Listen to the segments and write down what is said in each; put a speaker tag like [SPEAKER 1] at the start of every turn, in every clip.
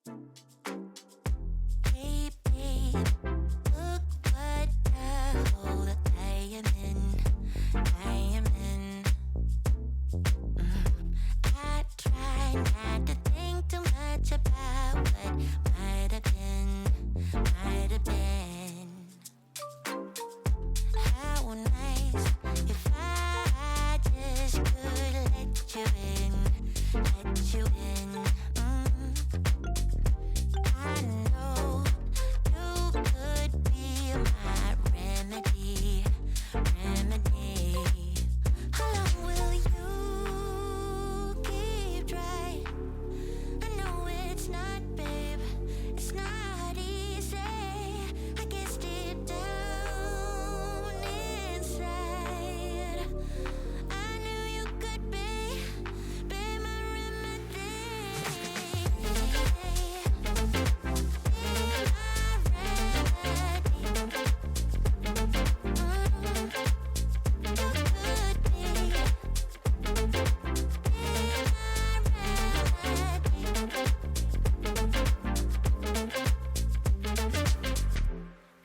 [SPEAKER 1] Hey babe, look what the hole I am in. I am in. I try not to think too much about what might have been, might have been. How nice if I just could let you in, let you in. I know you could be my remedy, remedy. How long will you keep trying? I know it's not, babe, it's not easy. I guess deep down inside, I knew you could be my remedy.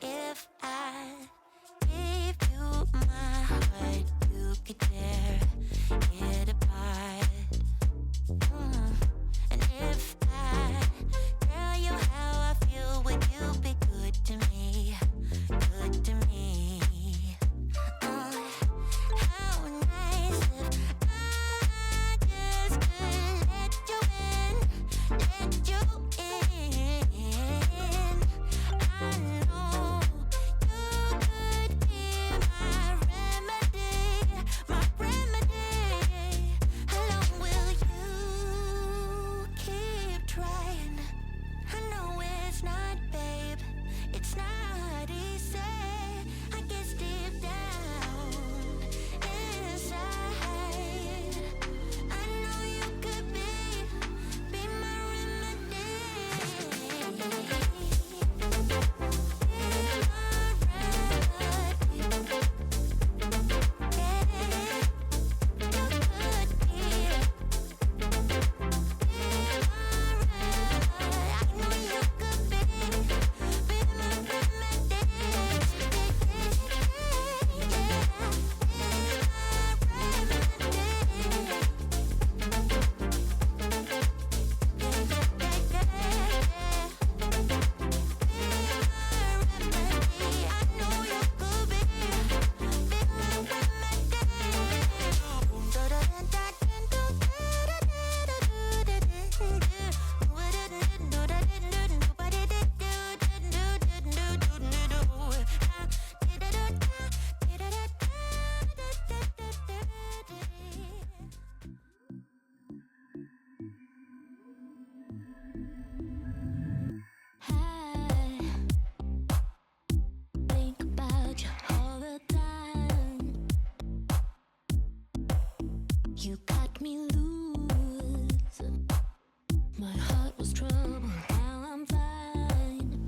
[SPEAKER 1] If I gave you my heart, you could tear it apart. And if I tell you how I feel, would you be good to me? Good to me. How nice if I just could let you in, let you in. I know you could be my remedy, my remedy. How long will you keep trying? I know it's not, babe, it's not easy. I guess deep down inside, I know you could be my remedy. Be my think about you all the time. You got me loose. My heart was troubled, now I'm fine.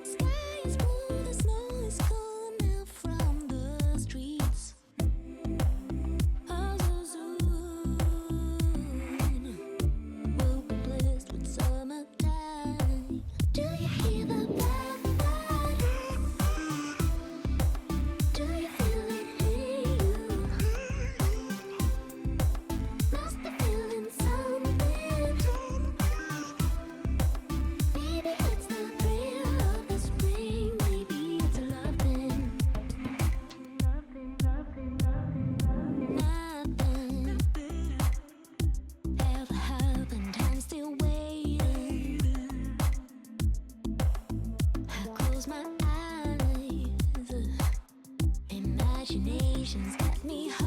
[SPEAKER 1] Sky is blue, the snow is coming out from the streets. Oh, so soon we'll be blessed with summertime. Do you hear the blackbird? Do you feel it in you? Must be feeling something. Maybe it's the thrill of the spring. Maybe it's a loving. Nothing ever happened. I'm still waiting. I close my eyes. Imagination's got me hard.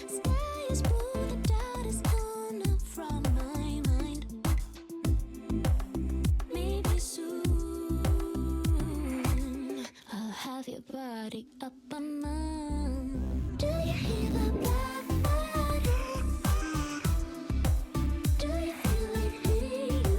[SPEAKER 1] Sky is blue, the doubt is gone up from my mind. Maybe soon I'll have your body up on mine. Do you hear the blackbird? Do you feel it in you?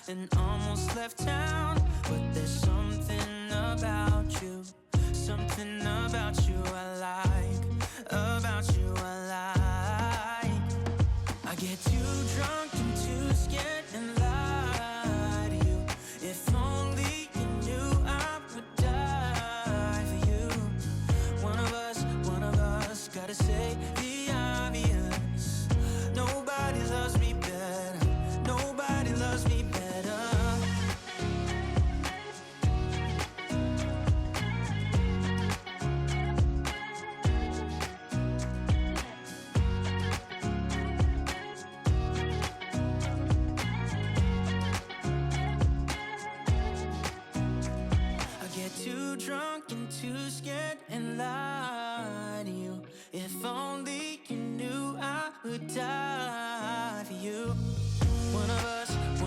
[SPEAKER 1] and almost left town. But there's something about you, something about you I like, about you I like. I get too drunk and too scared and lie to you. If only you knew I would die for you. One of us gotta say the obvious. Nobody loves me better, nobody loves me better. Too drunk and too scared and lie to you. If only you knew I would die for you. One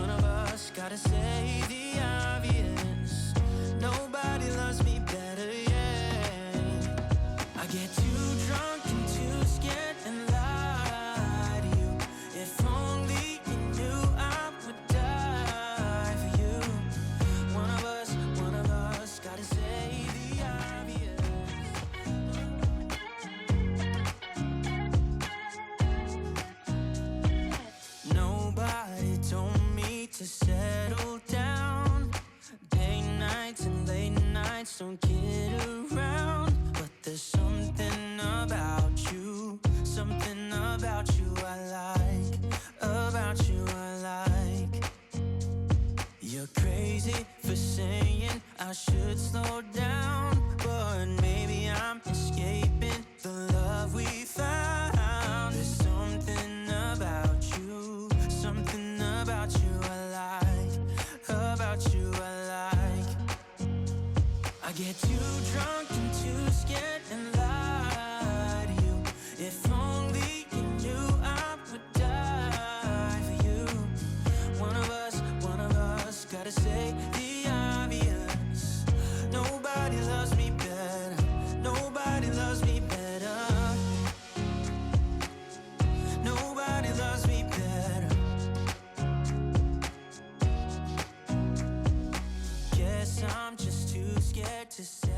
[SPEAKER 1] of us gotta say the obvious. Nobody loves me better, yeah. I get too drunk and too scared and lie to you. If only you knew I would die for you. One of us gotta say the obvious. Nobody told me to settle down. Day nights and late nights don't kid around. But there's something about you, something about you I like, about you I like. You're crazy for saying I should slow down, but maybe I'm escaping the love we found. There's something about you, something about you I like, about you I like. I get too drunk and too scared and lie to you. If only you knew I would die for you. One of us gotta say the obvious. Nobody loves me better, nobody loves me better. Nobody loves me better. Guess I'm just too scared to say